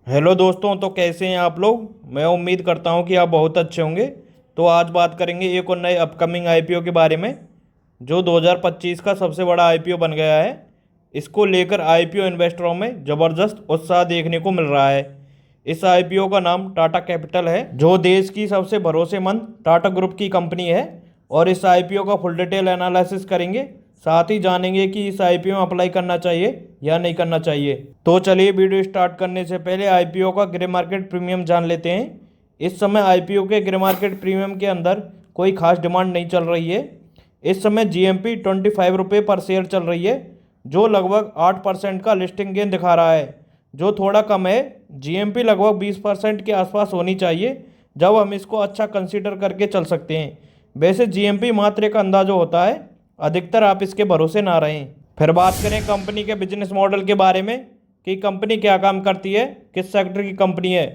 Hello दोस्तों, तो कैसे हैं आप लोग। मैं उम्मीद करता हूं कि आप बहुत अच्छे होंगे। तो आज बात करेंगे एक और नए अपकमिंग आईपीओ के बारे में जो 2025 का सबसे बड़ा आईपीओ बन गया है। इसको लेकर आईपीओ इन्वेस्टरों में ज़बरदस्त उत्साह देखने को मिल रहा है। इस आईपीओ का नाम टाटा कैपिटल है, जो देश की सबसे भरोसेमंद टाटा ग्रुप की कंपनी है। और इस आईपीओ का फुल डिटेल एनालिसिस करेंगे, साथ ही जानेंगे कि इस आईपीओ में अप्लाई करना चाहिए या नहीं करना चाहिए। तो चलिए, वीडियो स्टार्ट करने से पहले आईपीओ का ग्रे मार्केट प्रीमियम जान लेते हैं। इस समय आईपीओ के ग्रे मार्केट प्रीमियम के अंदर कोई खास डिमांड नहीं चल रही है। इस समय जीएमपी 25 रुपये पर शेयर चल रही है, जो लगभग 8% का लिस्टिंग गेन दिखा रहा है, जो थोड़ा कम है। जीएमपी लगभग 20% के आसपास होनी चाहिए, जब हम इसको अच्छा कंसीडर करके चल सकते हैं। वैसे जीएमपी मात्र एक अंदाजा होता है, अधिकतर आप इसके भरोसे ना रहें। फिर बात करें कंपनी के बिजनेस मॉडल के बारे में कि कंपनी क्या काम करती है, किस सेक्टर की कंपनी है।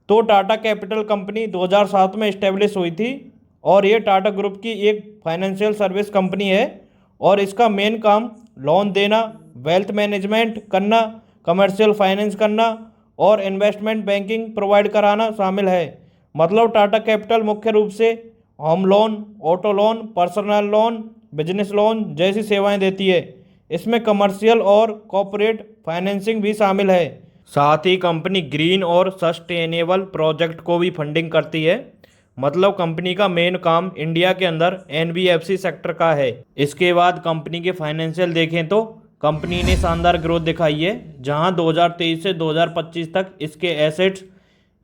तो टाटा कैपिटल कंपनी 2007 में इस्टेब्लिश हुई थी और ये टाटा ग्रुप की एक फाइनेंशियल सर्विस कंपनी है। और इसका मेन काम लोन देना, वेल्थ मैनेजमेंट करना, कमर्शियल फाइनेंस करना और इन्वेस्टमेंट बैंकिंग प्रोवाइड कराना शामिल है। मतलब टाटा कैपिटल मुख्य रूप से home loan, auto loan, personal loan, business loan जैसी सेवाएं देती है। इसमें कमर्शियल और कॉरपोरेट फाइनेंसिंग भी शामिल है। साथ ही कंपनी ग्रीन और सस्टेनेबल प्रोजेक्ट को भी फंडिंग करती है। मतलब कंपनी का मेन काम इंडिया के अंदर एनबीएफसी सेक्टर का है। इसके बाद कंपनी के फाइनेंशियल देखें तो कंपनी ने शानदार ग्रोथ दिखाई है, जहां 2023 से 2025 तक इसके एसेट्स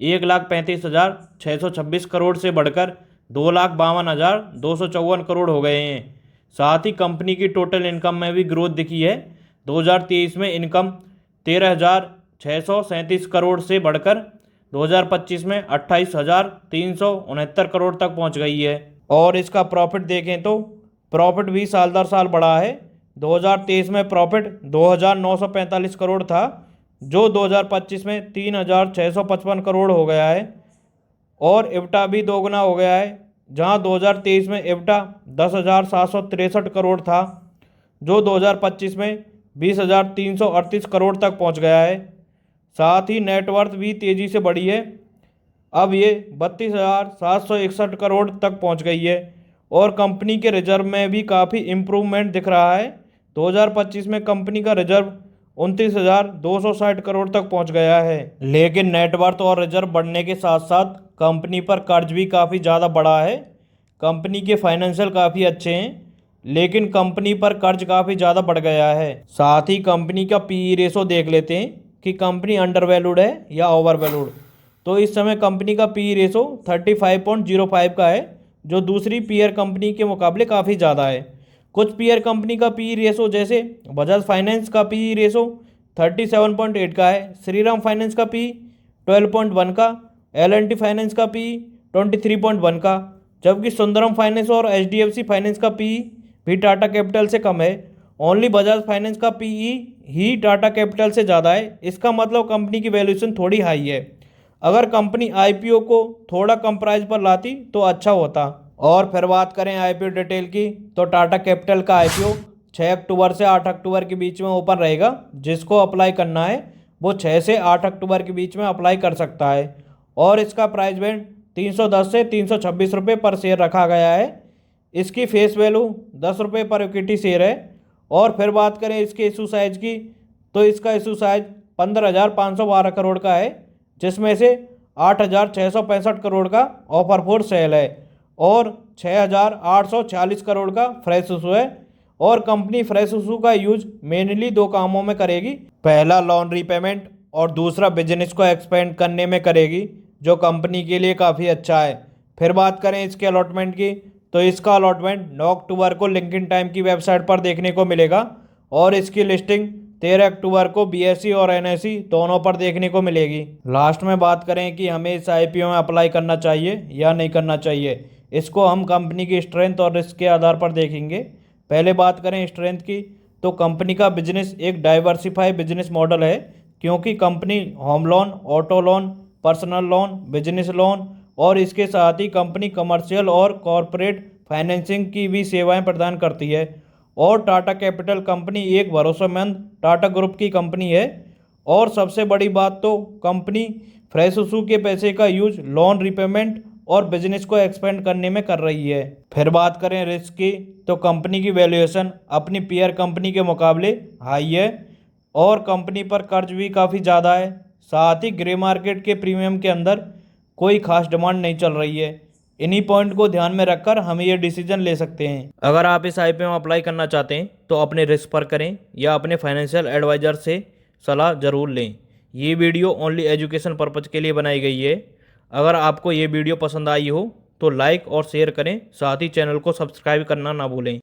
1,35,626 करोड़ से बढ़कर 2,52,254 करोड़ हो गए हैं। साथ ही कंपनी की टोटल इनकम में भी ग्रोथ दिखी है। 2023 में इनकम 13,637 करोड़ से बढ़कर 2025 में 28,369 करोड़ तक पहुंच गई है। और इसका प्रॉफिट देखें तो प्रॉफिट भी साल दर साल बढ़ा है। 2023 में प्रॉफिट 2,945 करोड़ था, जो 2025 में 3,655 करोड़ हो गया है। और इब्टा भी दोगुना हो गया है, जहां 2023 में इब्टा 10,763 करोड़ था, जो 2025 में 20,338 करोड़ तक पहुंच गया है। साथ ही नेटवर्थ भी तेज़ी से बढ़ी है, अब ये 32,761 करोड़ तक पहुंच गई है। और कंपनी के रिजर्व में भी काफ़ी इम्प्रूवमेंट दिख रहा है। 2025 में कंपनी का रिजर्व 29,260 करोड़ तक पहुंच गया है। लेकिन नेटवर्थ और रिजर्व बढ़ने के साथ साथ कंपनी पर कर्ज भी काफ़ी ज़्यादा बढ़ा है। कंपनी के फाइनेंशियल काफ़ी अच्छे हैं, लेकिन कंपनी पर कर्ज काफ़ी ज़्यादा बढ़ गया है। साथ ही कंपनी का पीई रेशो देख लेते हैं कि कंपनी अंडर वैल्यूड है या ओवर वैल्यूड। तो इस समय कंपनी का पीई रेशो 35.05 का है, जो दूसरी पीयर कंपनी के मुकाबले काफ़ी ज़्यादा है। कुछ पीयर कंपनी का पीई रेशो जैसे बजाज फाइनेंस का पीई रेशो 37.8 का है, श्रीराम फाइनेंस का पीई 12.1 का, एल&टी फाइनेंस का पीई 23.1 का, जबकि सुंदरम फाइनेंस और एचडीएफसी फाइनेंस का पीई भी टाटा कैपिटल से कम है। ओनली बजाज फाइनेंस का पीई ही टाटा कैपिटल से ज़्यादा है। इसका मतलब कंपनी की वैल्यूएशन थोड़ी हाई है। अगर कंपनी आईपीओ को थोड़ा कम प्राइस पर लाती तो अच्छा होता। और फिर बात करें आईपीओ डिटेल की, तो टाटा कैपिटल का आईपीओ 6 अक्टूबर से 8 अक्टूबर के बीच में ओपन रहेगा। जिसको अप्लाई करना है वो 6 से 8 अक्टूबर के बीच में अप्लाई कर सकता है। और इसका प्राइस बैंड 310 से 326 रुपये पर शेयर रखा गया है। इसकी फेस वैल्यू 10 रुपये पर इक्विटी शेयर है। और फिर बात करें इसके इशू साइज की, तो इसका इशू साइज 15,512 करोड़ का है, जिसमें से 8,665 करोड़ का ऑफर फॉर सेल है और 6,840 करोड़ का फ्रेश इशू है। और कंपनी फ्रेश इशू का यूज मेनली दो कामों में करेगी। पहला लोन रीपेमेंट और दूसरा बिजनेस को एक्सपेंड करने में करेगी, जो कंपनी के लिए काफ़ी अच्छा है। फिर बात करें इसके अलॉटमेंट की, तो इसका अलॉटमेंट 9 अक्टूबर को लिंकिन टाइम की वेबसाइट पर देखने को मिलेगा। और इसकी लिस्टिंग 13 अक्टूबर को बीएसई और एनएसई दोनों पर देखने को मिलेगी। लास्ट में बात करें कि हमें इस आईपीओ में अप्लाई करना चाहिए या नहीं करना चाहिए, इसको हम कंपनी की स्ट्रेंथ और रिस्क के आधार पर देखेंगे। पहले बात करें स्ट्रेंथ की, तो कंपनी का बिजनेस एक डाइवर्सिफाई बिजनेस मॉडल है, क्योंकि company home loan, auto loan, personal loan, business loan और इसके साथ ही कंपनी कमर्शियल और कॉरपोरेट फाइनेंसिंग की भी सेवाएं प्रदान करती है। और टाटा कैपिटल कंपनी एक भरोसेमंद टाटा ग्रुप की कंपनी है और सबसे बड़ी बात तो कंपनी फ्रेश इशू के पैसे का यूज लोन रिपेमेंट और बिजनेस को एक्सपेंड करने में कर रही है। फिर बात करें रिस्क की, तो कंपनी की वैल्यूएशन अपनी पीयर कंपनी के मुकाबले हाई है और कंपनी पर कर्ज भी काफ़ी ज़्यादा है। साथ ही ग्रे मार्केट के प्रीमियम के अंदर कोई खास डिमांड नहीं चल रही है। इन्हीं पॉइंट को ध्यान में रखकर हम ये डिसीजन ले सकते हैं। अगर आप इस आईपीओ में अप्लाई करना चाहते हैं तो अपने रिस्क पर करें या अपने फाइनेंशियल एडवाइज़र से सलाह ज़रूर लें। ये वीडियो ओनली एजुकेशन पर्पज़ के लिए बनाई गई है। अगर आपको ये वीडियो पसंद आई हो तो लाइक और शेयर करें, साथ ही चैनल को सब्सक्राइब करना ना भूलें।